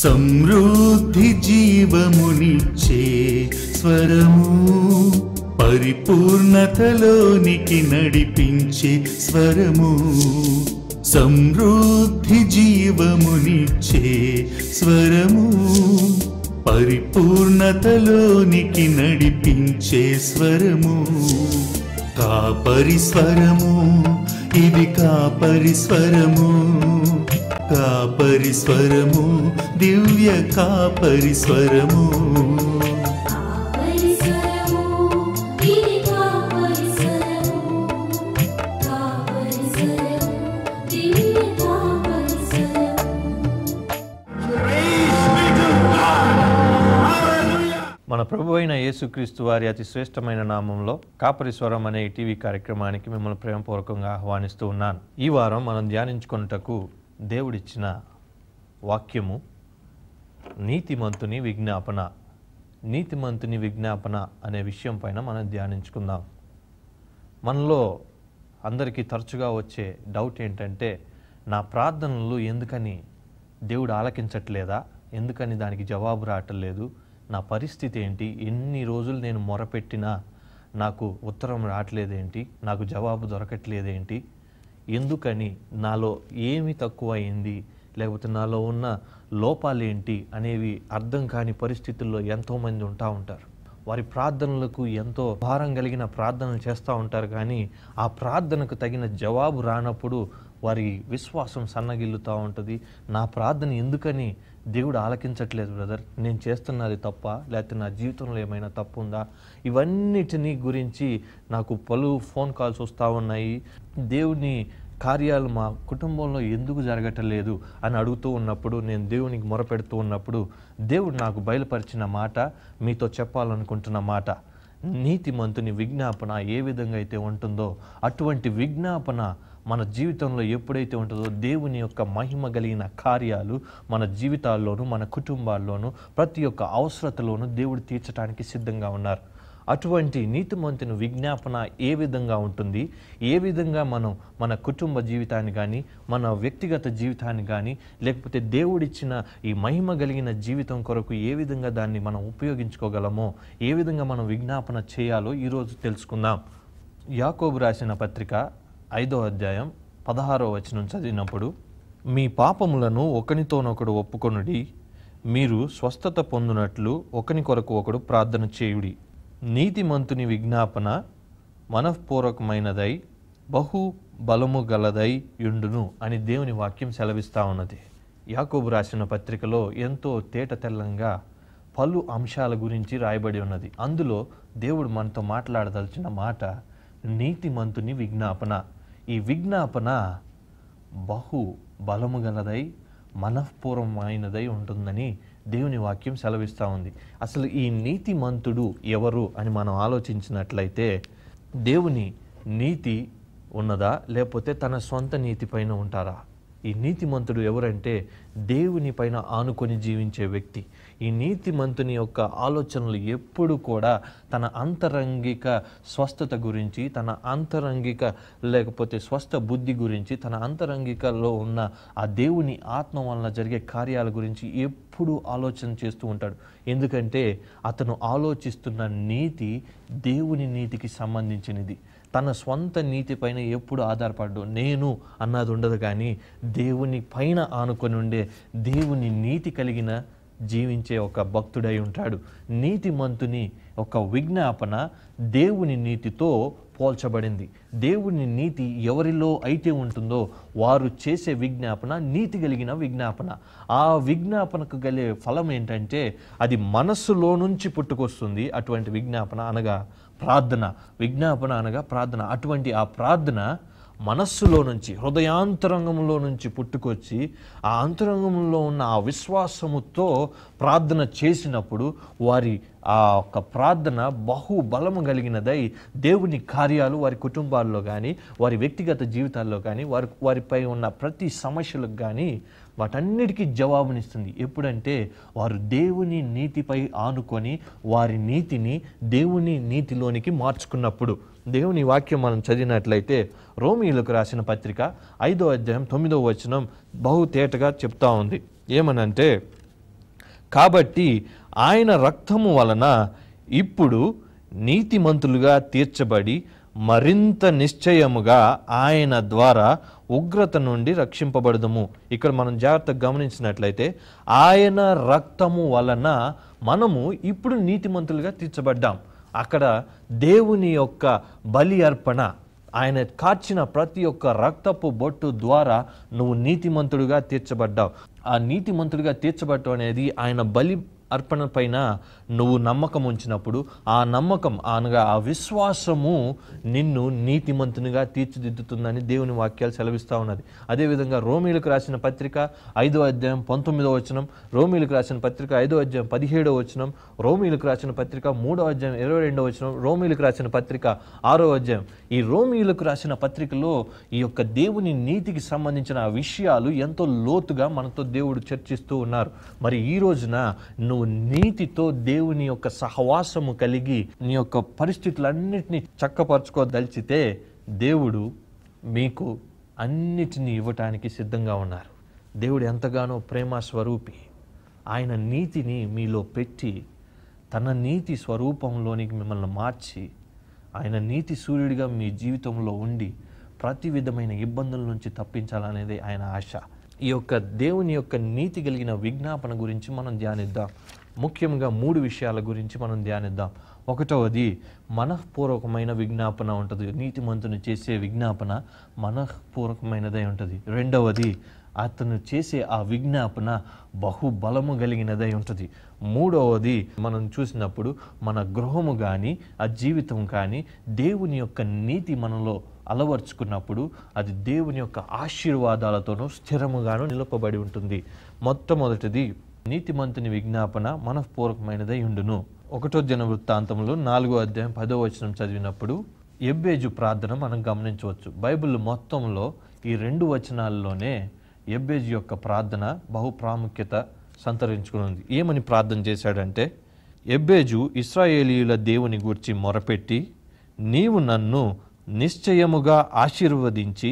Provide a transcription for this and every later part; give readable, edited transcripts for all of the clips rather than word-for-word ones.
సమృద్ధి జీవమునిచ్చే స్వరము, పరిపూర్ణతలోనికి నడిపించే స్వరము. సమృద్ధి జీవమునిచ్చే స్వరము, పరిపూర్ణతలోనికి నడిపించే స్వరము. కాపరి స్వరము, ఇది కాపరి స్వరము. కాపరి స్వరము, దివ్య కాపరి స్వరము. మన ప్రభు అయిన యేసుక్రీస్తు వారి అతి శ్రేష్టమైన నామంలో కాపరి స్వరం అనే టీవీ కార్యక్రమానికి మిమ్మల్ని ప్రేమపూర్వకంగా ఆహ్వానిస్తూ ఉన్నాను. ఈ వారం మనం ధ్యానించుకొనుటకు దేవుడిచ్చిన వాక్యము నీతిమంతుని విజ్ఞాపన. నీతిమంతుని విజ్ఞాపన అనే విషయం పైన మనం ధ్యానించుకుందాం. మనలో అందరికీ తరచుగా వచ్చే డౌట్ ఏంటంటే, నా ప్రార్థనలు ఎందుకని దేవుడు ఆలకించట్లేదా, ఎందుకని దానికి జవాబు రావట్లేదు, నా పరిస్థితి ఏంటి, ఎన్ని రోజులు నేను మొరపెట్టినా నాకు ఉత్తరం రావట్లేదేంటి, నాకు జవాబు దొరకట్లేదేంటి, ఎందుకని, నాలో ఏమి తక్కువ అయింది, లేకపోతే నాలో ఉన్న లోపాలేంటి అనేవి అర్థం కాని పరిస్థితుల్లో ఎంతోమంది ఉంటారు. వారి ప్రార్థనలకు ఎంతో భారం కలిగిన ప్రార్థనలు చేస్తూ ఉంటారు, కానీ ఆ ప్రార్థనకు తగిన జవాబు రానప్పుడు వారి విశ్వాసం సన్నగిల్లుతూ ఉంటుంది. నా ప్రార్థన ఎందుకని దేవుడు ఆలకించట్లేదు బ్రదర్, నేను చేస్తున్నది తప్ప, లేకపోతే నా జీవితంలో ఏమైనా తప్పు ఉందా, ఇవన్నిటిని గురించి నాకు పలు ఫోన్ కాల్స్ వస్తూ ఉన్నాయి. దేవుని కార్యాలు మా కుటుంబంలో ఎందుకు జరగటలేదు అని అడుగుతూ ఉన్నప్పుడు, నేను దేవునికి మొరపెడుతూ ఉన్నప్పుడు దేవుడు నాకు బయలుపరిచిన మాట మీతో చెప్పాలనుకుంటున్న మాట. నీతిమంతుని విజ్ఞాపన ఏ విధంగా అయితే ఉంటుందో అటువంటి విజ్ఞాపన మన జీవితంలో ఎప్పుడైతే ఉంటుందో దేవుని యొక్క మహిమ కలిగిన కార్యాలు మన జీవితాల్లోనూ మన కుటుంబాల్లోనూ ప్రతి ఒక్క అవసరతలోనూ దేవుడు తీర్చడానికి సిద్ధంగా ఉన్నారు. అటువంటి నీతిమంతుని విజ్ఞాపన ఏ విధంగా ఉంటుంది, ఏ విధంగా మనం మన కుటుంబ జీవితాన్ని కానీ మన వ్యక్తిగత జీవితాన్ని కానీ లేకపోతే దేవుడిచ్చిన ఈ మహిమ కలిగిన జీవితం కొరకు ఏ విధంగా దాన్ని మనం ఉపయోగించుకోగలమో, ఏ విధంగా మనం విజ్ఞాపన చేయాలో ఈరోజు తెలుసుకుందాం. యాకోబు రాసిన పత్రిక 5వ అధ్యాయం 16వ వచనం చదివినప్పుడు, మీ పాపములను ఒకనితోనొకడు ఒప్పుకొనుడి, మీరు స్వస్థత పొందునట్లు ఒకని కొరకు ఒకడు ప్రార్థన చేయుడి. నీతిమంతుని విజ్ఞాపన మనఃపూర్వకమైనదై బహు బలము గలదై యుండును అని దేవుని వాక్యం సెలవిస్తూ ఉన్నది. యాకోబు రాసిన పత్రికలో ఎంతో తేట తెల్లంగా పలు అంశాల గురించి రాయబడి ఉన్నది. అందులో దేవుడు మనతో మాట్లాడదలిచిన మాట నీతిమంతుని విజ్ఞాపన. ఈ విజ్ఞాపన బహు బలము గలదై మనఃపూర్వమైనదై ఉంటుందని దేవుని వాక్యం సెలవిస్తూ ఉంది. అసలు ఈ నీతిమంతుడు ఎవరు అని మనం ఆలోచించినట్లయితే, దేవుని నీతి ఉన్నదా, లేకపోతే తన సొంత నీతి పైన ఉంటారా? ఈ నీతిమంతుడు ఎవరంటే దేవుని పైన ఆనుకొని జీవించే వ్యక్తి. ఈ నీతిమంతుని యొక్క ఆలోచనలు ఎప్పుడు కూడా తన అంతరంగిక స్వస్థత గురించి, తన అంతరంగిక లేకపోతే స్వస్థ బుద్ధి గురించి, తన అంతరంగికలో ఉన్న ఆ దేవుని ఆత్మ వలన జరిగే కార్యాల గురించి ఎప్పుడు ఆలోచన చేస్తూ ఉంటాడు. ఎందుకంటే అతను ఆలోచిస్తున్న నీతి దేవుని నీతికి సంబంధించినది. తన స్వంత నీతి పైన ఎప్పుడు ఆధారపడ్డు నేను అన్నది ఉండదు, కానీ దేవుని పైన ఆనుకొని ఉండే దేవుని నీతి కలిగిన జీవించే ఒక భక్తుడై ఉంటాడు. నీతిమంతుని ఒక విజ్ఞాపన దేవుని నీతితో పోల్చబడింది. దేవుని నీతి ఎవరిలో అయితే ఉంటుందో వారు చేసే విజ్ఞాపన నీతి కలిగిన విజ్ఞాపన. ఆ విజ్ఞాపనకు గలే ఫలం ఏంటంటే అది మనస్సులో నుంచి పుట్టుకొస్తుంది. అటువంటి విజ్ఞాపన అనగా ప్రార్థన. విజ్ఞాపన అనగా ప్రార్థన. అటువంటి ఆ ప్రార్థన మనస్సులో నుంచి, హృదయాంతరంగంలో నుంచి పుట్టుకొచ్చి ఆ అంతరంగంలో ఉన్న ఆ విశ్వాసముతో ప్రార్థన చేసినప్పుడు వారి ఆ యొక్క ప్రార్థన బహు బలము కలిగినదై దేవుని కార్యాలు వారి కుటుంబాల్లో కానీ వారి వ్యక్తిగత జీవితాల్లో కానీ వారిపై ఉన్న ప్రతి సమస్యలకు కానీ వాటన్నిటికీ జవాబునిస్తుంది. ఎప్పుడంటే వారు దేవుని నీతిపై ఆనుకొని వారి నీతిని దేవుని నీతిలోనికి మార్చుకున్నప్పుడు. దేవుని వాక్యం మనం చదివినట్లయితే రోమీయులకు రాసిన పత్రిక 5వ అధ్యాయం 9వ వచనం బహు తేటగా చెప్తా ఉంది. ఏమనంటే, కాబట్టి ఆయన రక్తము వలన ఇప్పుడు నీతిమంతులుగా తీర్చబడి మరింత నిశ్చయముగా ఆయన ద్వారా ఉగ్రత నుండి రక్షింపబడదము. ఇక్కడ మనం జాగ్రత్తగా గమనించినట్లయితే ఆయన రక్తము వలన మనము ఇప్పుడు నీతిమంతులుగా తీర్చబడ్డాం. అక్కడ దేవుని యొక్క బలి అర్పణ, ఆయన కార్చిన ప్రతి ఒక్క రక్తపు బొట్టు ద్వారా నువ్వు నీతిమంతుడిగా తీర్చబడ్డావు. ఆ నీతిమంతుడిగా తీర్చబడటం అనేది ఆయన బలి అర్పణ పైన నువ్వు నమ్మకం ఉంచినప్పుడు ఆ నమ్మకం అనగా ఆ విశ్వాసము నిన్ను నీతిమంతునిగా తీర్చిదిద్దుతుందని దేవుని వాక్యాలు సెలవిస్తూ ఉన్నది. అదేవిధంగా రోమీలకు రాసిన పత్రిక 5వ అధ్యాయం 19వ వచనం, రోమీలకు రాసిన పత్రిక 5వ అధ్యాయం 17వ వచనం, రోమీలకు రాసిన పత్రిక 3వ అధ్యాయం 22వ వచనం, రోమీలకు రాసిన పత్రిక 6వ అధ్యాయం. ఈ రోమీలకు రాసిన పత్రికలో ఈ యొక్క దేవుని నీతికి సంబంధించిన విషయాలు ఎంతో లోతుగా మనతో దేవుడు చర్చిస్తూ ఉన్నారు. మరి ఈ రోజున నువ్వు నీతితో దేవుని యొక్క సహవాసము కలిగి నీ యొక్క పరిస్థితులన్నిటినీ చక్కపరచుకోదలిచితే దేవుడు మీకు అన్నిటినీ ఇవ్వటానికి సిద్ధంగా ఉన్నారు. దేవుడు ఎంతగానో ప్రేమ స్వరూపి. ఆయన నీతిని మీలో పెట్టి తన నీతి స్వరూపంలోనికి మిమ్మల్ని మార్చి ఆయన నీతి సూర్యుడిగా మీ జీవితంలో ఉండి ప్రతి విధమైన ఇబ్బందుల నుంచి తప్పించాలనేది ఆయన ఆశ. ఈ యొక్క దేవుని యొక్క నీతి కలిగిన విజ్ఞాపన గురించి మనం ధ్యానిద్దాం. ముఖ్యంగా 3 విషయాల గురించి మనం ధ్యానిద్దాం. ఒకటవది మనఃపూర్వకమైన విజ్ఞాపన ఉంటుంది. నీతిమంతుని చేసే విజ్ఞాపన మనఃపూర్వకమైనదై ఉంటుంది. రెండవది అతను చేసే ఆ విజ్ఞాపన బహుబలము కలిగినదై ఉంటుంది. మూడవది మనం చూసినప్పుడు మన గృహము కానీ ఆ జీవితం కానీ దేవుని యొక్క నీతి మనలో అలవర్చుకున్నప్పుడు అది దేవుని యొక్క ఆశీర్వాదాలతోనూ స్థిరముగాను నిలపబడి ఉంటుంది. మొట్టమొదటిది నీతిమంతుని విజ్ఞాపన మనఃపూర్వకమైనదై ఉండును. 1వ దినవృత్తాంతంలో 4వ అధ్యాయం 10వ వచనం చదివినప్పుడు ఎబ్బేజు ప్రార్థన మనం గమనించవచ్చు. బైబిల్ మొత్తంలో ఈ 2 వచనాల్లోనే ఎబ్బేజు యొక్క ప్రార్థన బహు ప్రాముఖ్యత సంతరించుకున్నది. ఏమని ప్రార్థన చేశాడంటే, ఎబ్బేజు ఇశ్రాయేలీయుల దేవుని గూర్చి మొరపెట్టి, నీవు నన్ను నిశ్చయముగా ఆశీర్వదించి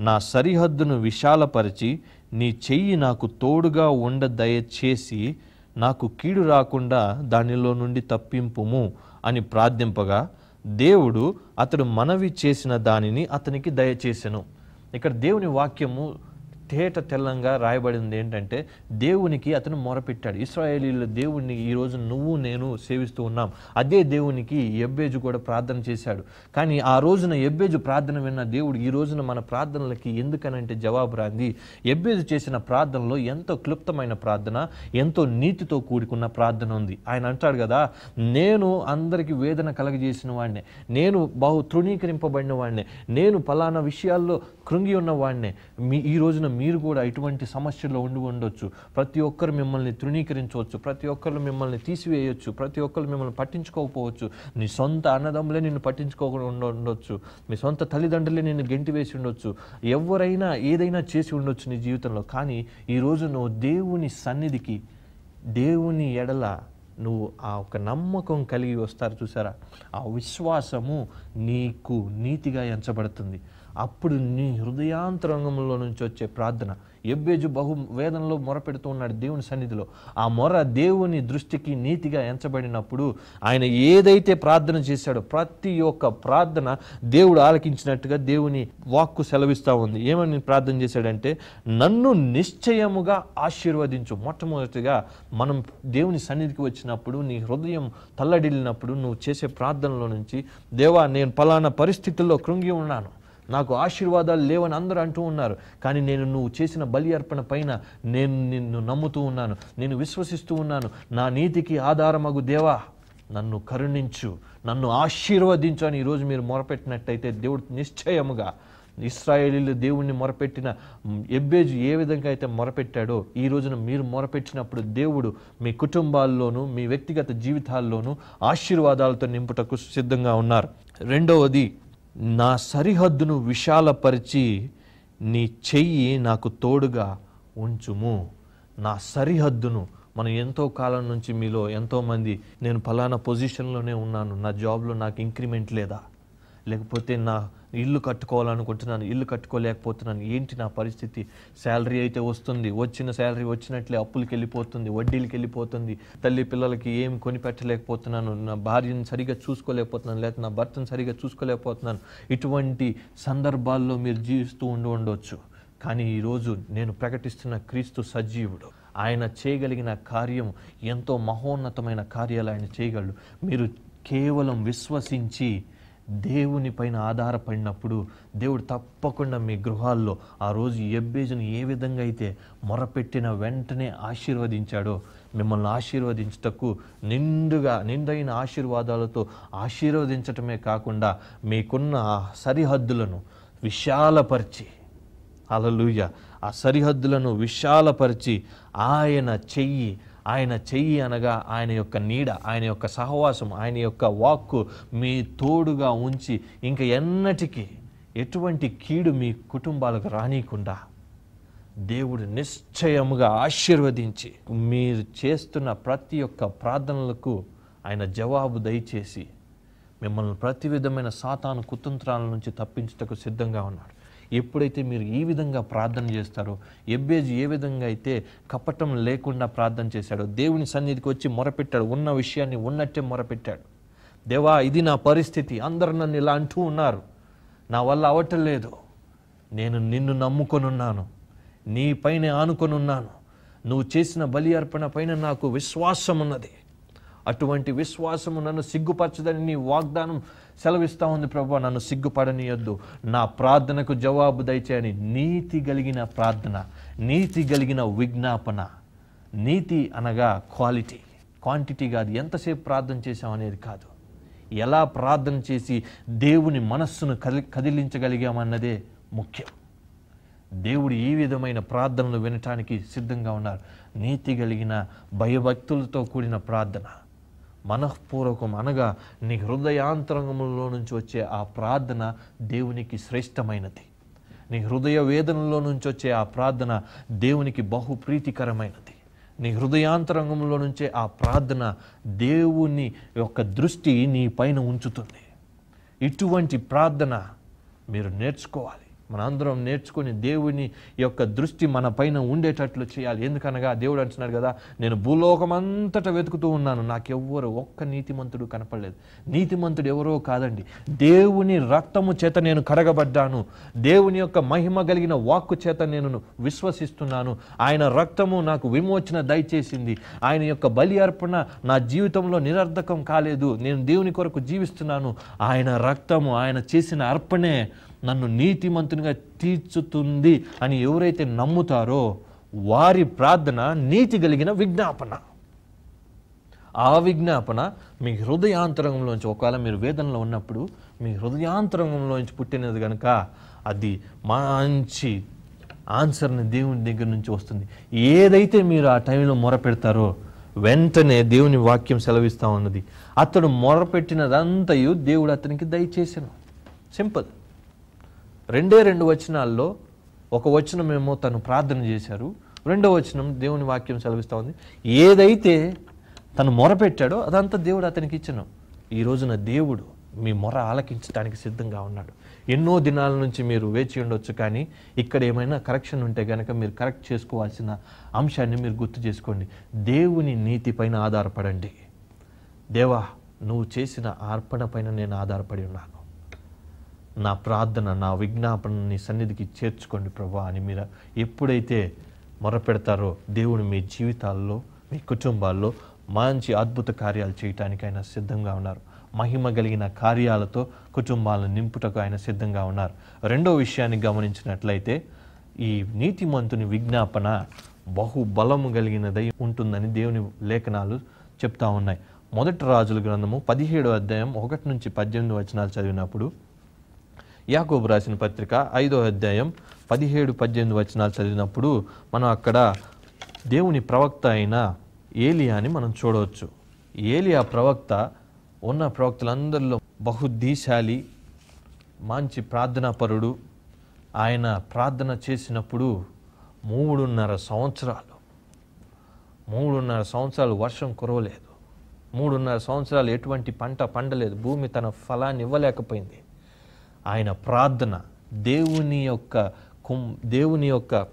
నా సరిహద్దును విశాలపరిచి నీ చెయ్యి నాకు తోడుగా ఉండ దయచేసి నాకు కీడు రాకుండా దానిలో నుండి తప్పింపుము అని ప్రార్థింపగా దేవుడు అతడు మనవి చేసిన దానిని అతనికి దయచేసెను. ఇక్కడ దేవుని వాక్యము తేట తెల్లంగా రాయబడింది ఏంటంటే దేవునికి అతను మొరపెట్టాడు. ఇశ్రాయేలీయుల దేవుణ్ణి ఈరోజు నువ్వు నేను సేవిస్తూ ఉన్నాం. అదే దేవునికి ఎబ్బేజు కూడా ప్రార్థన చేశాడు. కానీ ఆ రోజున ఎబ్బేజు ప్రార్థన విన్న దేవుడు ఈ రోజున మన ప్రార్థనలకి ఎందుకనంటే జవాబు రాంది. ఎబ్బేజు చేసిన ప్రార్థనలో ఎంతో క్లుప్తమైన ప్రార్థన, ఎంతో నీతితో కూడుకున్న ప్రార్థన ఉంది. ఆయన అంటాడు కదా, నేను అందరికీ వేదన కలగజేసిన వాడినే, నేను బహు తృణీకరింపబడిన వాడినే, నేను పలానా విషయాల్లో కృంగి ఉన్న వాడినే. ఈ రోజున మీరు కూడా ఇటువంటి సమస్యల్లో ఉండొచ్చు. ప్రతి ఒక్కరు మిమ్మల్ని తృణీకరించవచ్చు, ప్రతి ఒక్కరు మిమ్మల్ని తీసివేయచ్చు, ప్రతి ఒక్కరు మిమ్మల్ని పట్టించుకోకపోవచ్చు. నీ సొంత అన్నదమ్ములే నిన్ను పట్టించుకోకుండా ఉండొచ్చు, మీ సొంత తల్లిదండ్రులే నిన్ను గెంటివేసి ఉండొచ్చు, ఎవరైనా ఏదైనా చేసి ఉండొచ్చు నీ జీవితంలో. కానీ ఈరోజు నువ్వు దేవుని సన్నిధికి, దేవుని ఎడల నువ్వు ఆ ఒక నమ్మకం కలిగి వస్తారు చూసారా, ఆ విశ్వాసము నీకు నీతిగా ఎంచబడుతుంది. అప్పుడు నీ హృదయాంతరంగంలో నుంచి వచ్చే ప్రార్థన. ఎబ్బేజు బహు వేదనలో మొరపెడుతూ ఉన్నాడు దేవుని సన్నిధిలో. ఆ మొర దేవుని దృష్టికి నీతిగా ఎంచబడినప్పుడు ఆయన ఏదైతే ప్రార్థన చేశాడో ప్రతి ఒక్క ప్రార్థన దేవుడు ఆలకించినట్టుగా దేవుని వాక్కు సెలవిస్తూ ఉంది. ఏమని ప్రార్థన చేశాడంటే, నన్ను నిశ్చయముగా ఆశీర్వదించు. మొట్టమొదటిగా మనం దేవుని సన్నిధికి వచ్చినప్పుడు, నీ హృదయం తల్లడిల్లినప్పుడు నువ్వు చేసే ప్రార్థనలో నుంచి, దేవా నేను పలానా పరిస్థితుల్లో కృంగి ఉన్నాను, నాకు ఆశీర్వాదాలు లేవని అందరూ అంటూ ఉన్నారు, కానీ నేను నువ్వు చేసిన బలి అర్పణ పైన నేను నిన్ను నమ్ముతూ ఉన్నాను, నేను విశ్వసిస్తూ ఉన్నాను. నా నీతికి ఆధారమగు దేవా నన్ను కరుణించు, నన్ను ఆశీర్వదించు అని ఈరోజు మీరు మొరపెట్టినట్టయితే దేవుడు నిశ్చయముగా ఇశ్రాయేలీయులు దేవుణ్ణి మొరపెట్టిన ఎబ్బేజు ఏ విధంగా అయితే మొరపెట్టాడో ఈ రోజున మీరు మొరపెట్టినప్పుడు దేవుడు మీ కుటుంబాల్లోనూ మీ వ్యక్తిగత జీవితాల్లోనూ ఆశీర్వాదాలతో నింపుటకు సిద్ధంగా ఉన్నారు. రెండవది, నా సరిహద్దును విశాలపరిచి నీ చెయ్యి నాకు తోడుగా ఉంచుము. నా సరిహద్దును, మనం ఎంతో కాలం నుంచి మీలో ఎంతోమంది నేను ఫలానా పొజిషన్లోనే ఉన్నాను, నా జాబ్లో నాకు ఇంక్రిమెంట్ లేదా, లేకపోతే నా ఇల్లు కట్టుకోవాలనుకుంటున్నాను, ఇల్లు కట్టుకోలేకపోతున్నాను, ఏంటి నా పరిస్థితి? శాలరీ అయితే వస్తుంది, వచ్చిన శాలరీ వచ్చినట్లే అప్పులకి వెళ్ళిపోతుంది, వడ్డీలకి వెళ్ళిపోతుంది, తల్లి పిల్లలకి ఏం కొనిపెట్టలేకపోతున్నాను, నా భార్యను సరిగా చూసుకోలేకపోతున్నాను, లేకపోతే నా భర్తను సరిగా చూసుకోలేకపోతున్నాను. ఇటువంటి సందర్భాల్లో మీరు జీవిస్తూ ఉండవచ్చు. కానీ ఈరోజు నేను ప్రకటిస్తున్న క్రీస్తు సజీవుడు. ఆయన చేయగలిగిన కార్యం ఎంతో మహోన్నతమైన కార్యాలు ఆయన చేయగలడు. మీరు కేవలం విశ్వసించి దేవుని పైన ఆధారపడినప్పుడు దేవుడు తప్పకుండా మీ గృహాల్లో ఆ రోజు యెబ్బేజును ఏ విధంగా అయితే మొరపెట్టిన వెంటనే ఆశీర్వదించాడో మిమ్మల్ని ఆశీర్వదించుటకు నిండైన ఆశీర్వాదాలతో ఆశీర్వదించటమే కాకుండా మీకున్న ఆ సరిహద్దులను విశాలపరిచి, హల్లెలూయా, ఆ సరిహద్దులను విశాలపరిచి ఆయన చెయ్యి అనగా ఆయన యొక్క నీడ, ఆయన యొక్క సహవాసం, ఆయన యొక్క వాక్కు మీ తోడుగా ఉంచి ఇంక ఎన్నటికీ ఎటువంటి కీడు మీ కుటుంబాలకు రానీయకుండా దేవుడు నిశ్చయముగా ఆశీర్వదించి మీరు చేస్తున్న ప్రతి ఒక్క ప్రార్థనలకు ఆయన జవాబు దయచేసి మిమ్మల్ని ప్రతి విధమైన సాతాను కుతంత్రాల నుంచి తప్పించుటకు సిద్ధంగా ఉన్నాడు. ఎప్పుడైతే మీరు ఈ విధంగా ప్రార్థన చేస్తారో, యెబ్బేజు ఏ విధంగా అయితే కపటం లేకుండా ప్రార్థన చేశాడో, దేవుని సన్నిధికి వచ్చి మొరపెట్టాడు, ఉన్న విషయాన్ని ఉన్నట్టే మొరపెట్టాడు. దేవా, ఇది నా పరిస్థితి, అందరూ నన్ను ఇలా అంటూ ఉన్నారు, నా వల్ల అవటం లేదు, నేను నిన్ను నమ్ముకొని ఉన్నాను, నీ పైన ఆనుకొని ఉన్నాను, నువ్వు చేసిన బలి అర్పణ పైన నాకు విశ్వాసం ఉన్నది, అటువంటి విశ్వాసము నన్ను సిగ్గుపరచదని నీ వాగ్దానం సెలవిస్తూ ఉంది ప్రభువా, నన్ను సిగ్గుపడనీయొద్దు, నా ప్రార్థనకు జవాబు దయచేయని నీతి కలిగిన ప్రార్థన, నీతి కలిగిన విజ్ఞాపన. నీతి అనగా క్వాంటిటీ కాదు, ఎంతసేపు ప్రార్థన చేశామనేది కాదు, ఎలా ప్రార్థన చేసి దేవుని మనస్సును కదిలించగలిగామన్నదే ముఖ్యం. దేవుడు ఈ విధమైన ప్రార్థనలు వినటానికి సిద్ధంగా ఉన్నారు. నీతి కలిగిన భయభక్తులతో కూడిన ప్రార్థన, మనఃపూర్వకం అనగా నీ హృదయాంతరంగంలో నుంచి వచ్చే ఆ ప్రార్థన దేవునికి శ్రేష్టమైనది. నీ హృదయ వేదనలో నుంచి వచ్చే ఆ ప్రార్థన దేవునికి బహు ప్రీతికరమైనది. నీ హృదయాంతరంగంలో నుంచే ఆ ప్రార్థన దేవుని యొక్క దృష్టి నీ పైన ఉంచుతుంది. ఇటువంటి ప్రార్థన మీరు నేర్చుకోవాలి. మనందరం నేర్చుకుని దేవుని యొక్క దృష్టి మన పైన ఉండేటట్లు చేయాలి. ఎందుకనగా దేవుడు అంటున్నాడు కదా, నేను భూలోకమంతటా వెతుకుతూ ఉన్నాను, నాకెవ్వరు ఒక్క నీతిమంతుడు కనపడలేదు. నీతిమంతుడు ఎవరో కాదండి, దేవుని రక్తము చేత నేను కడగబడ్డాను, దేవుని యొక్క మహిమ కలిగిన వాక్కు చేత నేను విశ్వసిస్తున్నాను, ఆయన రక్తము నాకు విమోచన దయచేసింది, ఆయన యొక్క బలి అర్పణ నా జీవితంలో నిరర్ధకం కాలేదు, నేను దేవుని కొరకు జీవిస్తున్నాను, ఆయన రక్తము, ఆయన చేసిన అర్పణే నన్ను నీతిమంతునిగా తీర్చుతుంది అని ఎవరైతే నమ్ముతారో వారి ప్రార్థన నీతి కలిగిన విజ్ఞాపన. ఆ విజ్ఞాపన మీ హృదయాంతరంగంలోంచి, ఒకవేళ మీరు వేదనలో ఉన్నప్పుడు మీ హృదయాంతరంగంలోంచి పుట్టినది కనుక అది మంచి ఆన్సర్ని దేవుని దగ్గర నుంచి వస్తుంది. ఏదైతే మీరు ఆ టైంలో మొరపెడతారో వెంటనే దేవుని వాక్యం సెలవిస్తూ ఉన్నది, అతడు మొరపెట్టినదంతయు దేవుడు అతనికి దయచేసెను. సింపుల్. 2 వచనాల్లో ఒక వచనమేమో తను ప్రార్థన చేశారు, 2వ వచనం దేవుని వాక్యం సెలవిస్తూ ఉంది, ఏదైతే తను మొరపెట్టాడో అదంతా దేవుడు అతనికి ఇచ్చను. ఈ రోజున దేవుడు మీ మొర ఆలకించడానికి సిద్ధంగా ఉన్నాడు. ఎన్నో దినాల నుంచి మీరు వేచి ఉండొచ్చు, కానీ ఇక్కడ ఏమైనా కరెక్షన్ ఉంటే కనుక మీరు కరెక్ట్ చేసుకోవాల్సిన అంశాన్ని మీరు గుర్తు చేసుకోండి. దేవుని నీతి పైన ఆధారపడండి. దేవా, నువ్వు చేసిన అర్పణ పైన నేను ఆధారపడి ఉన్నాను, నా ప్రార్థన, నా విజ్ఞాపన నీ సన్నిధికి చేర్చుకోండి ప్రభా అని మీరు ఎప్పుడైతే మొరపెడతారో దేవుడు మీ జీవితాల్లో, మీ కుటుంబాల్లో మంచి అద్భుత కార్యాలు చేయటానికి ఆయన సిద్ధంగా ఉన్నారు. మహిమ కలిగిన కార్యాలతో కుటుంబాలను నింపుటకు ఆయన సిద్ధంగా ఉన్నారు. 2వ విషయాన్ని గమనించినట్లయితే ఈ నీతిమంతుని విజ్ఞాపన బహు బలము కలిగినదై ఉంటుందని దేవుని లేఖనాలు చెప్తా ఉన్నాయి. 1 రాజుల గ్రంథము 17వ అధ్యాయం 1 నుంచి 18 వచనాలు చదివినప్పుడు, యాకోబు రాసిన పత్రిక 5వ అధ్యాయం 17-18 వచనాలు చదివినప్పుడు మనం అక్కడ దేవుని ప్రవక్త అయిన ఏలియాని మనం చూడవచ్చు. ఏలియా ప్రవక్త ఉన్న ప్రవక్తలందరిలో బహుదీశాలి, మంచి ప్రార్థనాపరుడు. ఆయన ప్రార్థన చేసినప్పుడు 3.5 సంవత్సరాలు వర్షం కురవలేదు, 3.5 సంవత్సరాలు ఎటువంటి పంట పండలేదు, భూమి తన ఫలాన్ని ఇవ్వలేకపోయింది. ఆయన ప్రార్థన దేవుని యొక్క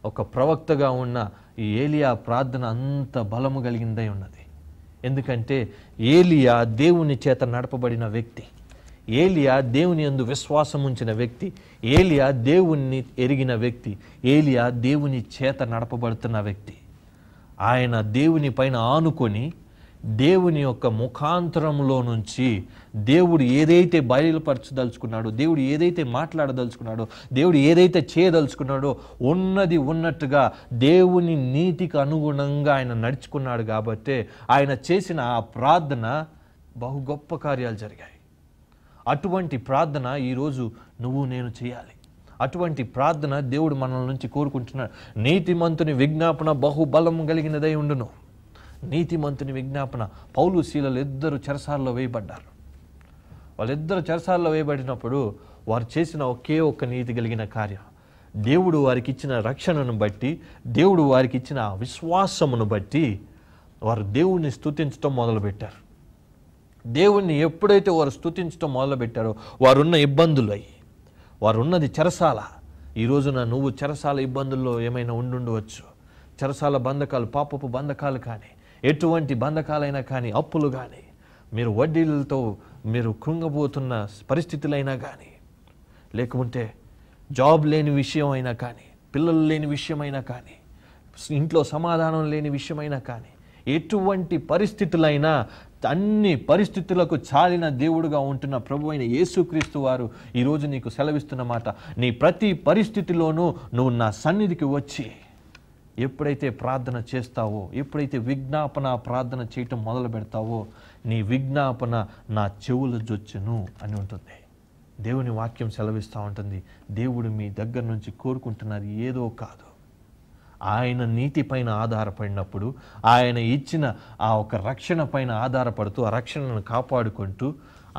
ఒక ప్రవక్తగా ఉన్న ఈ ఏలియా ప్రార్థన అంత బలము కలిగిందై ఉన్నది. ఎందుకంటే ఏలియా దేవుని చేత నడపబడిన వ్యక్తి, ఏలియా దేవుని యందు విశ్వాసం ఉంచిన వ్యక్తి, ఏలియా దేవుణ్ణి ఎరిగిన వ్యక్తి, ఏలియా దేవుని చేత నడపబడుతున్న వ్యక్తి. ఆయన దేవుని పైన ఆనుకొని దేవుని యొక్క ముఖాంతరంలో నుంచి దేవుడు ఏదైతే బయలుపరచదలుచుకున్నాడో, దేవుడు ఏదైతే మాట్లాడదలుచుకున్నాడో, దేవుడు ఏదైతే చేయదలుచుకున్నాడో ఉన్నది ఉన్నట్టుగా దేవుని నీతికి అనుగుణంగా ఆయన నడుచుకున్నాడు. కాబట్టి ఆయన చేసిన ఆ ప్రార్థన బహు గొప్ప కార్యాలు జరిగాయి. అటువంటి ప్రార్థన ఈరోజు నువ్వు నేను చేయాలి. అటువంటి ప్రార్థన దేవుడు మనల నుంచి కోరుకుంటున్నాడు. నీతిమంతుని విజ్ఞాపన బహుబలం కలిగినదై ఉండును. నీతిమంతుని విజ్ఞాపన. పౌలు శీలలు ఇద్దరు చెరసాల్లో వేయబడ్డారు. వాళ్ళిద్దరు చెరసాల్లో వేయబడినప్పుడు వారు చేసిన ఒకే ఒక్క నీతి కలిగిన కార్యం, దేవుడు వారికి ఇచ్చిన రక్షణను బట్టి, దేవుడు వారికి ఇచ్చిన విశ్వాసమును బట్టి వారు దేవుణ్ణి స్తుతించడం మొదలుపెట్టారు. దేవుణ్ణి ఎప్పుడైతే వారు స్తుతించడం మొదలుపెట్టారో వారున్న ఇబ్బందులు అయ్యి, వారున్నది చెరసాల. ఈ రోజున నువ్వు చెరసాల ఇబ్బందుల్లో ఏమైనా ఉండవచ్చు. చెరసాల బంధకాలు, పాపపు బంధకాలు కానీ, ఎటువంటి బంధకాలైనా కానీ, అప్పులు కానీ, మీరు వడ్డీలతో మీరు కృంగబోతున్న పరిస్థితులైనా కానీ, లేకుంటే జాబ్ లేని విషయం అయినా కానీ, పిల్లలు లేని విషయమైనా కానీ, ఇంట్లో సమాధానం లేని విషయమైనా కానీ, ఎటువంటి పరిస్థితులైనా అన్ని పరిస్థితులకు చాలిన దేవుడుగా ఉంటున్న ప్రభు అయిన యేసుక్రీస్తు వారు ఈరోజు నీకు సెలవిస్తున్న మాట, నీ ప్రతి పరిస్థితిలోనూ నువ్వు నా సన్నిధికి వచ్చి ఎప్పుడైతే ప్రార్థన చేస్తావో, ఎప్పుడైతే విజ్ఞాపన ప్రార్థన చేయటం మొదలు పెడతావో, నీ విజ్ఞాపన నా చెవుల జొచ్చును అని ఉంటుంది. దేవుని వాక్యం సెలవిస్తూ ఉంటుంది. దేవుడు మీ దగ్గర నుంచి కోరుకుంటున్నది ఏదో కాదు, ఆయన నీతి పైన ఆధారపడినప్పుడు, ఆయన ఇచ్చిన ఆ ఒక రక్షణ పైన ఆధారపడుతూ ఆ రక్షణను కాపాడుకుంటూ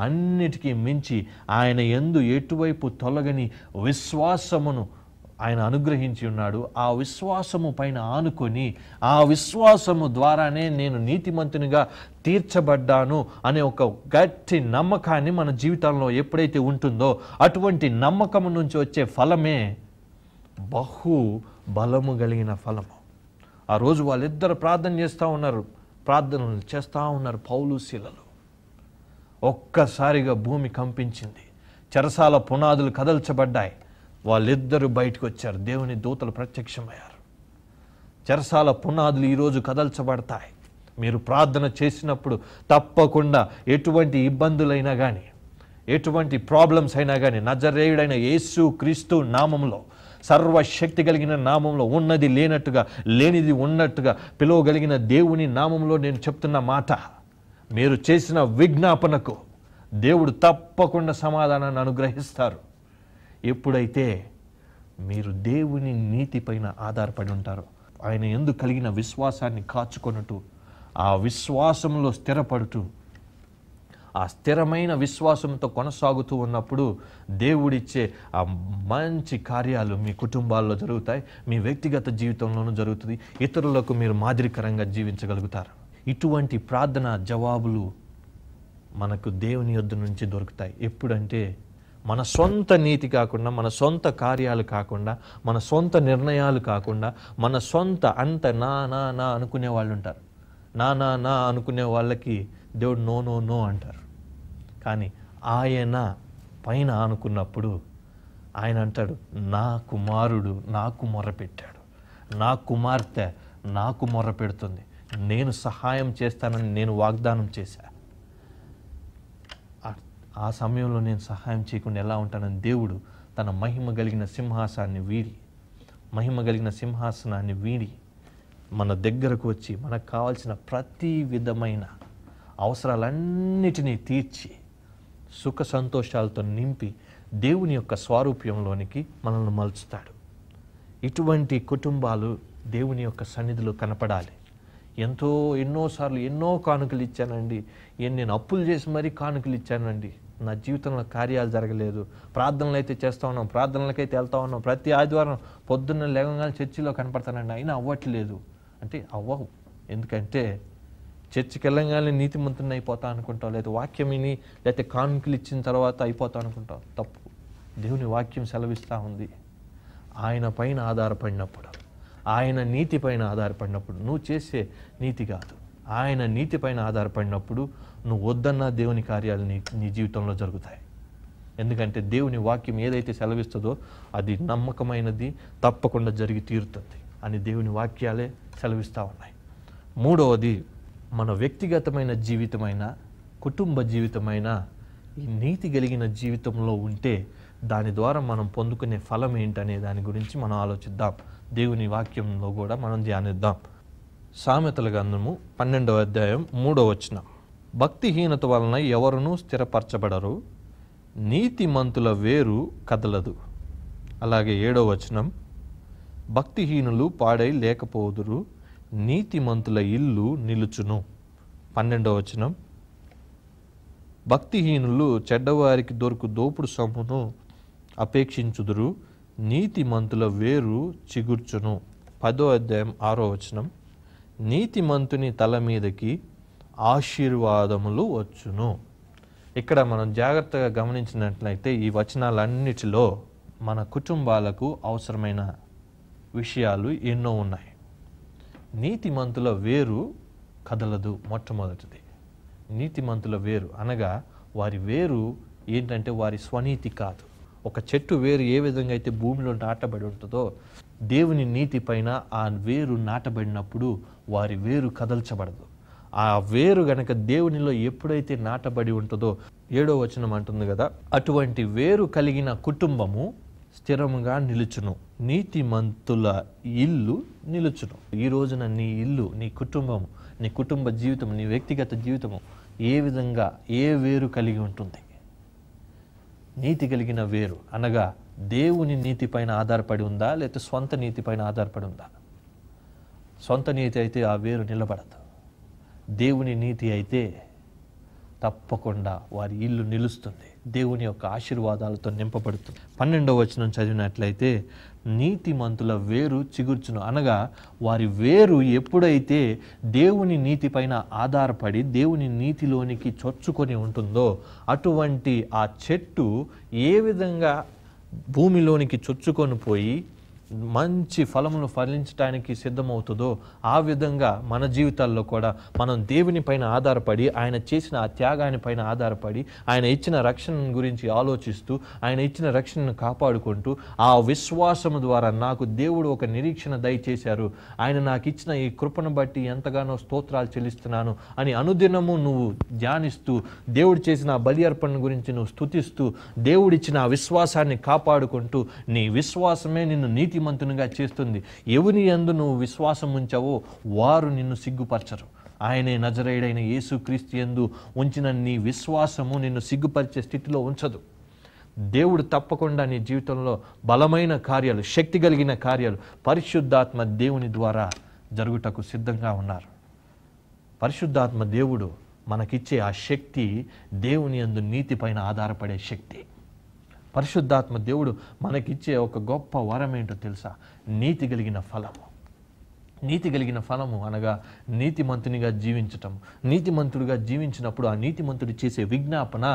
అన్నిటికీ మించి ఆయన యందు ఎటువైపు తొలగని విశ్వాసమును ఆయన అనుగ్రహించి ఉన్నాడు. ఆ విశ్వాసము పైన ఆనుకొని ఆ విశ్వాసము ద్వారానే నేను నీతిమంతునిగా తీర్చబడ్డాను అనే ఒక గట్టి నమ్మకాన్ని మన జీవితంలో ఎప్పుడైతే ఉంటుందో, అటువంటి నమ్మకం నుంచి వచ్చే ఫలమే బహు బలము కలిగిన ఫలము. ఆ రోజు వాళ్ళిద్దరు ప్రార్థనలు చేస్తూ ఉన్నారు పౌలు శీలలు. ఒక్కసారిగా భూమి కంపించింది, చెరసాల పునాదులు కదల్చబడ్డాయి. వాళ్ళిద్దరూ బయటకు వచ్చారు, దేవుని దూతలు ప్రత్యక్షమయ్యారు. చెరసాల పునాదులు ఈరోజు కదల్చబడతాయి. మీరు ప్రార్థన చేసినప్పుడు తప్పకుండా ఎటువంటి ఇబ్బందులైనా కానీ, ఎటువంటి ప్రాబ్లమ్స్ అయినా కానీ, నజరేయుడైన యేసు క్రీస్తు నామంలో, సర్వశక్తి కలిగిన నామంలో, ఉన్నది లేనట్టుగా లేనిది ఉన్నట్టుగా పిలువగలిగిన దేవుని నామంలో నేను చెప్తున్న మాట, మీరు చేసిన విజ్ఞాపనకు దేవుడు తప్పకుండా సమాధానాన్ని అనుగ్రహిస్తారు. ఎప్పుడైతే మీరు దేవుని నీతి పైన ఆధారపడి ఉంటారో, ఆయన యందు కలిగిన విశ్వాసాన్ని కాచుకొనుటూ, ఆ విశ్వాసంలో స్థిరపడుతూ, ఆ స్థిరమైన విశ్వాసంతో కొనసాగుతూ ఉన్నప్పుడు దేవుడిచ్చే ఆ మంచి కార్యాలు మీ కుటుంబాల్లో జరుగుతాయి, మీ వ్యక్తిగత జీవితంలోనూ జరుగుతుంది. ఇతరులకు మీరు మాదిరికరంగా జీవించగలుగుతారు. ఇటువంటి ప్రార్థన జవాబులు మనకు దేవుని యొద్ద నుంచి దొరుకుతాయి. ఎప్పుడంటే మన సొంత నీతి కాకుండా, మన సొంత కార్యాలు కాకుండా, మన సొంత నిర్ణయాలు కాకుండా, మన సొంత అంత నా నా నా అనుకునే వాళ్ళు ఉంటారు. నా నా నా అనుకునే వాళ్ళకి దేవుడు నో నో నో అంటారు. కానీ ఆయన పైన అనుకున్నప్పుడు ఆయన అంటాడు, నా కుమారుడు నాకు మొర్రపెట్టాడు, నా కుమార్తె నాకు మొర్రపెడుతుంది, నేను సహాయం చేస్తానని నేను వాగ్దానం చేశా. ఆ సమయంలో నేను సహాయం చేయకుండా ఎలా ఉంటానని దేవుడు తన మహిమ కలిగిన సింహాసనాన్ని వీడి మన దగ్గరకు వచ్చి మనకు కావాల్సిన ప్రతి విధమైన అవసరాలన్నిటినీ తీర్చి సుఖ సంతోషాలతో నింపి దేవుని యొక్క స్వారూప్యంలోనికి మనల్ని మలుచుతాడు. ఇటువంటి కుటుంబాలు దేవుని యొక్క సన్నిధిలో కనపడాలి. ఎన్నోసార్లు ఎన్నో కానుకలు ఇచ్చానండి, నేను అప్పులు చేసి మరీ కానుకలు ఇచ్చానండి, నా జీవితంలో కార్యాలు జరగలేదు. ప్రార్థనలు అయితే చేస్తూ ఉన్నాం, ప్రార్థనలకైతే వెళ్తూ ఉన్నాం, ప్రతి ఆదివారం పొద్దున్న లేవగానే చర్చిలో కనపడతానండి, అయినా అవ్వట్లేదు అంటే అవ్వవు. ఎందుకంటే చర్చికి వెళ్ళగానే నీతిమంతుని అయిపోతా అనుకుంటావు, లేదా వాక్యం విని లేకపోతే కానుకలు ఇచ్చిన తర్వాత అయిపోతా అనుకుంటావు. తప్పు. దేవుని వాక్యం సెలవిస్తూ ఉంది, ఆయన పైన ఆధారపడినప్పుడు, ఆయన నీతి పైన ఆధారపడినప్పుడు, నువ్వు చేసే నీతి కాదు, ఆయన నీతి పైన ఆధారపడినప్పుడు నువ్వు వద్దన్న దేవుని కార్యాలు నీ జీవితంలో జరుగుతాయి. ఎందుకంటే దేవుని వాక్యం ఏదైతే సెలవిస్తుందో అది నమ్మకమైనది, తప్పకుండా జరిగి తీరుతుంది అని దేవుని వాక్యాలే సెలవిస్తూ ఉన్నాయి. మూడవది, మన వ్యక్తిగతమైన జీవితమైన, కుటుంబ జీవితమైన ఈ నీతి కలిగిన జీవితంలో ఉంటే దాని ద్వారా మనం పొందుకునే ఫలం ఏంటనే దాని గురించి మనం ఆలోచిద్దాం. దేవుని వాక్యంలో కూడా మనం ధ్యానిద్దాం. సామెతల గ్రంథము 12వ అధ్యాయం 3వ వచనం, భక్తిహీనత వలన ఎవరునూ స్థిరపరచబడరు, నీతిమంతుల వేరు కదలదు. అలాగే 7వ వచనం, భక్తిహీనులు పాడై లేకపోదురు, నీతిమంతుల ఇల్లు నిలుచును. 12వ వచనం, భక్తిహీనులు చెడ్డవారికి దొరుకు దోపుడు సొమ్మును అపేక్షించుదురు, నీతిమంతుల వేరు చిగుర్చును. 10వ అధ్యాయం 6వ వచనం, నీతిమంతుని తల మీదకి ఆశీర్వాదములు వచ్చును. ఇక్కడ మనం జాగ్రత్తగా గమనించినట్లయితే ఈ వచనాలన్నిటిలో మన కుటుంబాలకు అవసరమైన విషయాలు ఎన్నో ఉన్నాయి. నీతిమంతుల వేరు కదలదు. మొట్టమొదటిది నీతిమంతుల వేరు అనగా వారి వేరు ఏంటంటే వారి స్వనీతి కాదు. ఒక చెట్టు వేరు ఏ విధంగా అయితే భూమిలో నాటబడి ఉంటుందో దేవుని నీతి పైన ఆ వేరు నాటబడినప్పుడు వారి వేరు కదల్చబడదు. ఆ వేరు గనక దేవునిలో ఎప్పుడైతే నాటబడి ఉంటుందో 7వ వచనం అంటుంది కదా, అటువంటి వేరు కలిగిన కుటుంబము స్థిరముగా నిలుచును, నీతిమంతుల ఇల్లు నిలుచును. ఈ రోజున నీ ఇల్లు, నీ కుటుంబము, నీ కుటుంబ జీవితం, నీ వ్యక్తిగత జీవితము ఏ విధంగా ఏ వేరు కలిగి ఉంటుంది? నీతి కలిగిన వేరు అనగా దేవుని నీతి పైన ఆధారపడి ఉందా, లేకపోతే స్వంత నీతి పైన ఆధారపడి ఉందా? సొంత నీతి అయితే ఆ వేరు నిలబడదు. దేవుని నీతి అయితే తప్పకుండా వారి ఇల్లు నిలుస్తుంది, దేవుని యొక్క ఆశీర్వాదాలతో నింపబడుతుంది. 12వ వచనం చదివినట్లయితే నీతిమంతుల వేరు చిగుర్చును అనగా వారి వేరు ఎప్పుడైతే దేవుని నీతి పైన ఆధారపడి దేవుని నీతిలోనికి చొచ్చుకొని ఉంటుందో అటువంటి ఆ చెట్టు ఏ విధంగా భూమిలోనికి చొచ్చుకొని పోయి మంచి ఫలములు ఫలించడానికి సిద్ధమవుతుందో ఆ విధంగా మన జీవితాల్లో కూడా మనం దేవుని పైన ఆధారపడి, ఆయన చేసిన ఆ త్యాగాని పైన ఆధారపడి, ఆయన ఇచ్చిన రక్షణ గురించి ఆలోచిస్తూ, ఆయన ఇచ్చిన రక్షణను కాపాడుకుంటూ, ఆ విశ్వాసము ద్వారా నాకు దేవుడు ఒక నిరీక్షణ దయచేశారు, ఆయన నాకు ఇచ్చిన ఈ కృపను బట్టి ఎంతగానో స్తోత్రాలు చెల్లిస్తున్నాను అని అనుదినము నువ్వు ధ్యానిస్తూ, దేవుడు చేసిన ఆ బలి అర్పణ గురించి నువ్వు స్తుతిస్తూ, దేవుడిచ్చిన ఆ విశ్వాసాన్ని కాపాడుకుంటూ, నీ విశ్వాసమే నిన్ను నీతిమంతునిగా చేస్తుంది. ఎవరి యందు నువ్వు విశ్వాసం ఉంచావో వారు నిన్ను సిగ్గుపరచరు. ఆయనే నజరేయుడైన యేసుక్రీస్తు యందు ఉంచిన నీ విశ్వాసము నిన్ను సిగ్గుపరిచే స్థితిలో ఉంచదు. దేవుడు తప్పకుండా నీ జీవితంలో బలమైన కార్యాలు, శక్తి కలిగిన కార్యాలు పరిశుద్ధాత్మ దేవుని ద్వారా జరుగుటకు సిద్ధంగా ఉన్నారు. పరిశుద్ధాత్మ దేవుడు మనకిచ్చే ఆ శక్తి దేవుని యందు నీతి పైన ఆధారపడే శక్తి. పరిశుద్ధాత్మ దేవుడు మనకిచ్చే ఒక గొప్ప వరం ఏంటో తెలుసా? నీతి కలిగిన ఫలము. నీతి కలిగిన ఫలము అనగా నీతిమంతునిగా జీవించటం. నీతిమంతుడిగా జీవించినప్పుడు ఆ నీతిమంతుడు చేసే విజ్ఞాపన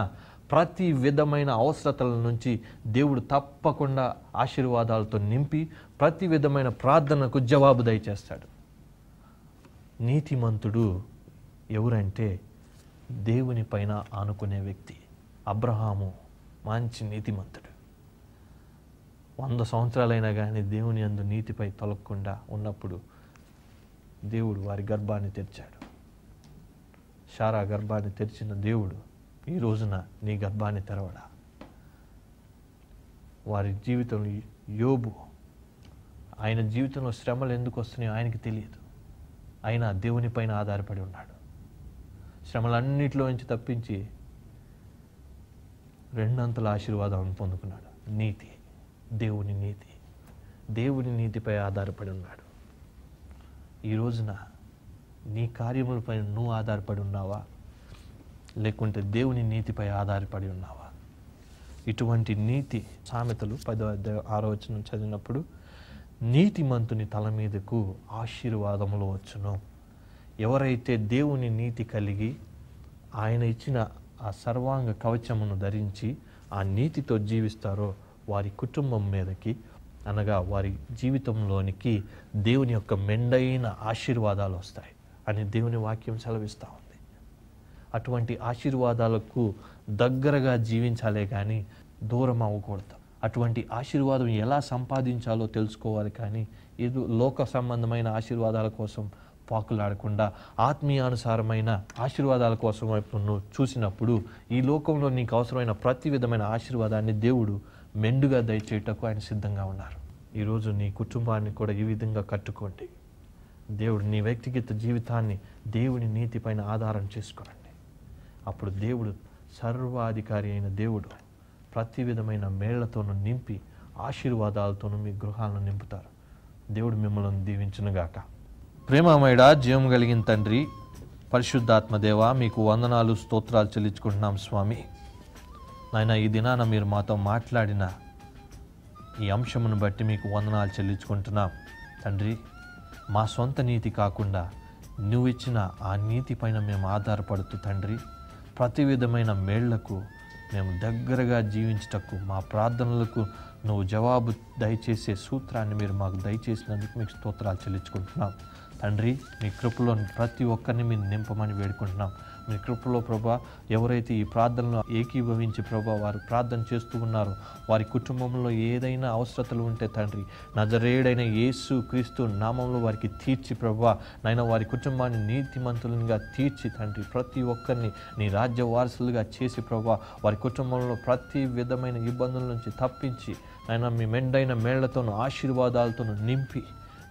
ప్రతి విధమైన అవసరతల నుంచి దేవుడు తప్పకుండా ఆశీర్వాదాలతో నింపి ప్రతి విధమైన ప్రార్థనకు జవాబు దయచేస్తాడు. నీతిమంతుడు ఎవరంటే దేవుని పైన ఆనుకునే వ్యక్తి. అబ్రహాము మంచి నీతిమంతుడు. 100 సంవత్సరాలైనా కానీ దేవుని యందు నీతిపై తొలగకుండా ఉన్నప్పుడు దేవుడు వారి గర్భాన్ని తెరిచాడు. శారా గర్భాన్ని తెరిచిన దేవుడు ఈ రోజున నీ గర్భాన్ని తెరవడా? వారి జీవితంలో యోబు, ఆయన జీవితంలో శ్రమలు ఎందుకు వస్తున్నాయో ఆయనకి తెలియదు, ఆయన దేవుని పైన ఆధారపడి ఉన్నాడు. శ్రమలన్నిటిలో నుంచి తప్పించి 2 అంతల ఆశీర్వాదం పొందుకున్నాడు. నీతి, దేవుని నీతి, దేవుని నీతిపై ఆధారపడి ఉన్నాడు. ఈ రోజున నీ కార్యములపై నువ్వు ఆధారపడి ఉన్నావా, లేకుంటే దేవుని నీతిపై ఆధారపడి ఉన్నావా? ఇటువంటి నీతి సామెతలు 10వ అధ్యాయం 6వ వచనం చదివినప్పుడు నీతిమంతుని తల మీదకు ఆశీర్వాదములు వచ్చును. ఎవరైతే దేవుని నీతి కలిగి ఆయన ఇచ్చిన ఆ సర్వాంగ కవచమును ధరించి ఆ నీతితో జీవిస్తారో వారి కుటుంబం మీదకి, అనగా వారి జీవితంలోనికి దేవుని యొక్క మెండైన ఆశీర్వాదాలు వస్తాయి అని దేవుని వాక్యం సెలవిస్తూ ఉంది. అటువంటి ఆశీర్వాదాలకు దగ్గరగా జీవించాలే కానీ దూరం అవ్వకూడదు. అటువంటి ఆశీర్వాదం ఎలా సంపాదించాలో తెలుసుకోవాలి కానీ ఇది లోక సంబంధమైన ఆశీర్వాదాల కోసం పాకులాడకుండా ఆత్మీయానుసారమైన ఆశీర్వాదాల కోసం వైపు నువ్వు చూసినప్పుడు ఈ లోకంలో నీకు అవసరమైన ప్రతి విధమైన ఆశీర్వాదాన్ని దేవుడు మెండుగా దయచేయటకు ఆయన సిద్ధంగా ఉన్నారు. ఈరోజు నీ కుటుంబాన్ని కూడా ఈ విధంగా కట్టుకోండి. దేవుడు నీ వ్యక్తిగత జీవితాన్ని దేవుని నీతిపైన ఆధారం చేసుకోనండి. అప్పుడు దేవుడు సర్వాధికారి అయిన దేవుడు ప్రతి విధమైన మేళ్లతోనూ నింపి ఆశీర్వాదాలతోనూ మీ గృహాలను నింపుతారు. దేవుడు మిమ్మల్ని దీవించునుగాక. ప్రేమమయుడా, జీవం కలిగిన తండ్రి, పరిశుద్ధాత్మ దేవ, మీకు వందనాలు స్తోత్రాలు చెల్లించుకుంటున్నాం స్వామి. నాయన, ఈ దినాన మీరు మాతో మాట్లాడిన ఈ అంశమును బట్టి మీకు వందనాలు చెల్లించుకుంటున్నాం తండ్రి. మా సొంత నీతి కాకుండా నువ్వు ఇచ్చిన ఆ నీతి పైన మేము ఆధారపడుతూ తండ్రి ప్రతి విధమైన మేళ్లకు మేము దగ్గరగా జీవించటకు, మా ప్రార్థనలకు నువ్వు జవాబు దయచేసే సూత్రాన్ని మీరు మాకు దయచేసినందుకు మీకు స్తోత్రాలు చెల్లించుకుంటున్నాం తండ్రి. మీ కృపలో ప్రతి ఒక్కరిని మీరు నింపమని వేడుకుంటున్నాం. మీ కృపలో ప్రభా, ఎవరైతే ఈ ప్రార్థనలో ఏకీభవించి ప్రభా వారు ప్రార్థన చేస్తూ ఉన్నారో వారి కుటుంబంలో ఏదైనా అవసరతలు ఉంటే తండ్రి నజరేయుడైన యేసు క్రీస్తు నామంలో వారికి తీర్చి ప్రభా, నైనా వారి కుటుంబాన్ని నీతిమంతులుగా తీర్చి తండ్రి ప్రతి ఒక్కరిని నీ రాజ్య వారసులుగా చేసి ప్రభా వారి కుటుంబంలో ప్రతి విధమైన ఇబ్బందుల నుంచి తప్పించి నైనా మీ మెండైన మేళ్లతోనూ ఆశీర్వాదాలతోనూ నింపి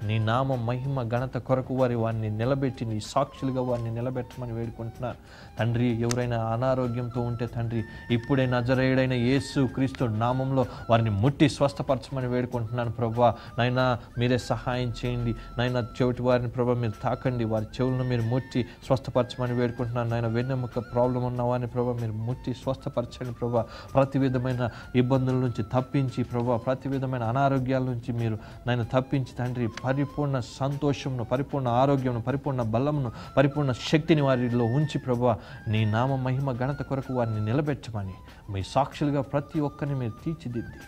నీ నామ మహిమ ఘనత కొరకు వారిని నిలబెట్టి నీ సాక్షులుగా వారిని నిలబెట్టమని వేడుకుంటున్నారు తండ్రి. ఎవరైనా అనారోగ్యంతో ఉంటే తండ్రి ఇప్పుడే నజరేయుడైన యేసు క్రీస్తు నామంలో వారిని ముట్టి స్వస్థపరచమని వేడుకుంటున్నాను ప్రభా. నైనా మీరే సహాయం చేయండి. నైనా చెవిటి వారిని ప్రభా మీరు తాకండి, వారి చెవులను మీరు ముట్టి స్వస్థపరచమని వేడుకుంటున్నాను. నైనా వెన్నెముక ప్రాబ్లం ఉన్న వారిని ప్రభా మీరు ముట్టి స్వస్థపరచండి ప్రభా. ప్రతి విధమైన ఇబ్బందుల నుంచి తప్పించి ప్రభా, ప్రతి విధమైన అనారోగ్యాల నుంచి మీరు నైనా తప్పించి తండ్రి పరిపూర్ణ సంతోషమును, పరిపూర్ణ ఆరోగ్యమును, పరిపూర్ణ బలమును, పరిపూర్ణ శక్తిని వారిలో ఉంచి ప్రభా నీ నామ మహిమ ఘనత కొరకు వారిని నిలబెట్టమని మీ సాక్షులుగా ప్రతి ఒక్కరిని మీరు తీర్చిదిద్ది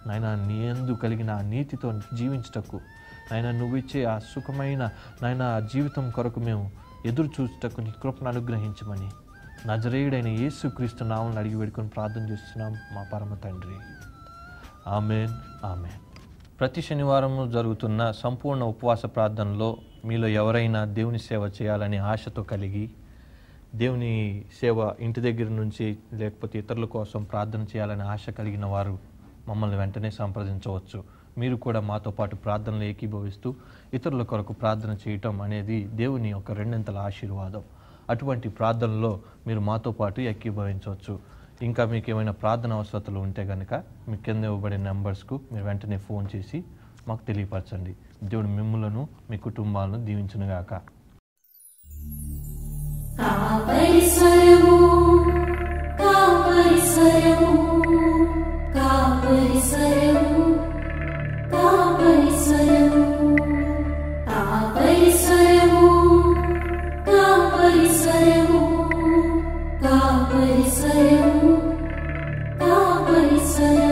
నాయన నీ యందు కలిగిన ఆ నీతితో జీవించటకు నాయన నువ్వు ఇచ్చే ఆ సుఖమైన నాయన జీవితం కొరకు మేము ఎదురు చూచుటకు నీ కృపను అనుగ్రహించమని నజరేయుడైన యేసు క్రీస్తు నామమున అడిగి వేడుకొని ప్రార్థన చేస్తున్నాం మా పరమ తండ్రి. ఆమేన్, ఆమేన్. ప్రతి శనివారం జరుగుతున్న సంపూర్ణ ఉపవాస ప్రార్థనలో మీలో ఎవరైనా దేవుని సేవ చేయాలని ఆశతో కలిగి దేవుని సేవ ఇంటి దగ్గర నుంచి లేకపోతే ఇతరుల కోసం ప్రార్థన చేయాలని ఆశ కలిగిన వారు మమ్మల్ని వెంటనే సంప్రదించవచ్చు. మీరు కూడా మాతో పాటు ప్రార్థనలు ఏకీభవిస్తూ ఇతరుల కొరకు ప్రార్థన చేయటం అనేది దేవుని యొక్క రెండింతల ఆశీర్వాదం. అటువంటి ప్రార్థనలో మీరు మాతో పాటు ఏకీభవించవచ్చు. ఇంకా మీకు ఏమైనా ప్రార్థన అవసరతలు ఉంటే కనుక మీ కింద ఇవ్వబడిన నెంబర్స్కు మీరు వెంటనే ఫోన్ చేసి మాకు తెలియపరచండి. దేవుడు మిమ్ములను మీ కుటుంబాలను దీవించునుగాక. Swaramu